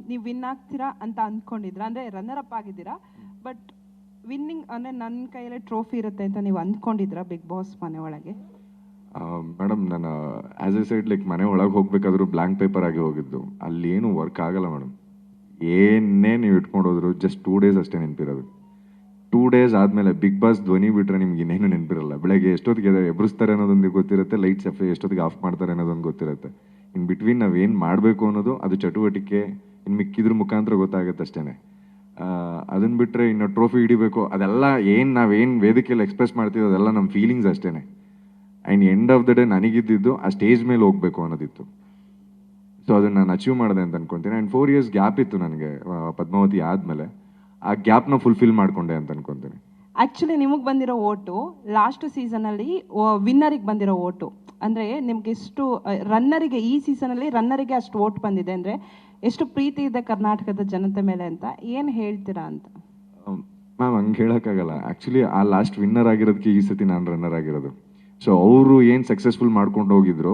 ನೀವು ವಿನ್ ಆಗ್ತೀರಾ ಅಂತ ಅಂದ್ಕೊಂಡಿದ್ರ? ಅಂದರೆ ರನ್ನರ್ ಅಪ್ ಆಗಿದ್ದೀರಾ, ಬಟ್ ವಿನ್ನಿಂಗ್ ಅಂದರೆ ನನ್ನ ಕೈಯಲ್ಲೇ ಟ್ರೋಫಿ ಇರುತ್ತೆ ಅಂತ ನೀವು ಅಂದ್ಕೊಂಡಿದ್ರಾ ಬಿಗ್ ಬಾಸ್ ಮನೆ ಒಳಗೆ? ಮೇಡಮ್, ನಾನು ಆ್ಯಸ್ ಎ ಸೈಡ್ ಲೈಕ್ ಮನೆ ಒಳಗೆ ಹೋಗ್ಬೇಕಾದ್ರೂ ಬ್ಲ್ಯಾಂಕ್ ಪೇಪರ್ ಆಗಿ ಹೋಗಿದ್ದು. ಅಲ್ಲಿ ಏನು ವರ್ಕ್ ಆಗಲ್ಲ ಮೇಡಮ್. ಏನೇ ನೀವು ಇಟ್ಕೊಂಡು ಹೋದ್ರು ಜಸ್ಟ್ 2 ಡೇಸ್ ಅಷ್ಟೇ ನೆನಪಿರೋದು. 2 ಡೇಸ್ ಆದಮೇಲೆ ಬಿಗ್ ಬಾಸ್ ಧ್ವನಿ ಬಿಟ್ಟರೆ ನಿಮ್ಗೆ ಇನ್ನೇನು ನೆನಪಿರಲ್ಲ. ಬೆಳಗ್ಗೆ ಎಷ್ಟೊತ್ತಿಗೆ ಎಬ್ರಿಸ್ತಾರೆ ಅನ್ನೋದೊಂದು ಗೊತ್ತಿರುತ್ತೆ, ಲೈಟ್ಸ್ ಎಷ್ಟೊತ್ತಿಗೆ ಆಫ್ ಮಾಡ್ತಾರೆ ಅನ್ನೋದೊಂದು ಗೊತ್ತಿರುತ್ತೆ. ಇನ್ ಬಿಟ್ವೀನ್ ನಾವು ಏನು ಮಾಡಬೇಕು ಅನ್ನೋದು ಅದು ಚಟುವಟಿಕೆ ಇನ್ನು ಮಿಕ್ಕಿದ್ರ ಮುಖಾಂತರ ಗೊತ್ತಾಗುತ್ತೆ ಅಷ್ಟೇ. ಅದನ್ನು ಬಿಟ್ಟರೆ ಇನ್ನು ಟ್ರೋಫಿ ಹಿಡಿಬೇಕು ಅದೆಲ್ಲ ನಾವೇನು ವೇದಿಕೆಯಲ್ಲಿ ಎಕ್ಸ್ಪ್ರೆಸ್ ಮಾಡ್ತೀವಿ ಅದೆಲ್ಲ ನಮ್ಮ ಫೀಲಿಂಗ್ಸ್ ಅಷ್ಟೇ. And end of the day ನನಗಿದ್ದಿದ್ದು ಆ ಸ್ಟೇಜ್ ಮೇಲೆ ಹೋಗಬೇಕು ಅನ್ನೋದಿತ್ತು. ಸೊ ಅದನ್ನು ನಾನು ಅಚೀವ್ ಮಾಡಿದೆ ಅಂತ ಅನ್ಕೊತೀನಿ. ಆ್ಯಂಡ್ 4 years ಗ್ಯಾಪ್ ಇತ್ತು ನನಗೆ ಪದ್ಮಾವತಿ ಆದಮೇಲೆ. ಆ ಗ್ಯಾಪ್ನ ಫುಲ್ಫಿಲ್ ಮಾಡ್ಕೊಂಡೆ ಅಂತ ಅನ್ಕೊತೀನಿ. ಆ್ಯಕ್ಚುಲಿ ನಿಮಗೆ ಬಂದಿರೋ ಓಟು ಲಾಸ್ಟ್ ಸೀಸನಲ್ಲಿ ವಿನ್ನರಿಗೆ ಬಂದಿರೋ ಓಟು ಅಂದರೆ ನಿಮ್ಗೆ ಎಷ್ಟು ರನ್ನರಿಗೆ ಈ ಸೀಸನಲ್ಲಿ ರನ್ನರಿಗೆ ಅಷ್ಟು ಓಟ್ ಬಂದಿದೆ ಅಂದರೆ ಎಷ್ಟು ಪ್ರೀತಿ ಇದೆ ಕರ್ನಾಟಕದ ಜನತೆ ಮೇಲೆ ಅಂತ ಏನು ಹೇಳ್ತೀರಾ ಅಂತ? ಮ್ಯಾಮ್, ಹಂಗೆ ಹೇಳೋಕ್ಕಾಗಲ್ಲ. ಆ್ಯಕ್ಚುಲಿ ಆ ಲಾಸ್ಟ್ ವಿನ್ನರ್ ಆಗಿರೋದಕ್ಕೆ ಈ ಸತಿ ನಾನು ರನ್ನರ್ ಆಗಿರೋದು. ಸೊ ಅವರು ಏನು ಸಕ್ಸಸ್ಫುಲ್ ಮಾಡ್ಕೊಂಡು ಹೋಗಿದ್ರು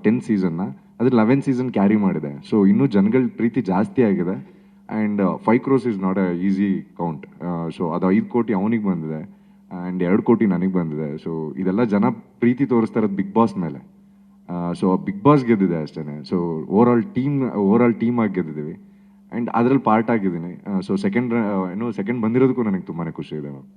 10th ಸೀಸನ್ನ, ಅದ್ರ 11th ಸೀಸನ್ ಕ್ಯಾರಿ ಮಾಡಿದೆ. ಸೊ ಇನ್ನೂ ಜನಗಳ ಪ್ರೀತಿ ಜಾಸ್ತಿ ಆಗಿದೆ. And 5 crores is not a easy count. So ಅದು 5 ಕೋಟಿ ಅವನಿಗೆ ಬಂದಿದೆ ಆ್ಯಂಡ್ 2 ಕೋಟಿ ನನಗೆ ಬಂದಿದೆ. ಸೊ ಇದೆಲ್ಲ ಜನ ಪ್ರೀತಿ ತೋರಿಸ್ತಾ ಇರೋದು ಬಿಗ್ ಬಾಸ್ ಮೇಲೆ. ಸೊ ಬಿಗ್ ಬಾಸ್ ಗೆದ್ದಿದೆ ಅಷ್ಟೇ. ಸೊ ಓವರ್ ಆಲ್ ಟೀಮ್ ಆಗಿ ಗೆದ್ದಿದ್ದೀವಿ ಆ್ಯಂಡ್ ಅದರಲ್ಲಿ ಪಾರ್ಟ್ ಆಗಿದ್ದೀನಿ. ಸೊ ಸೆಕೆಂಡ್ ಬಂದಿರೋದಕ್ಕೂ ನನಗೆ ತುಂಬಾ ಖುಷಿ ಇದೆ ಮ್ಯಾಮ್.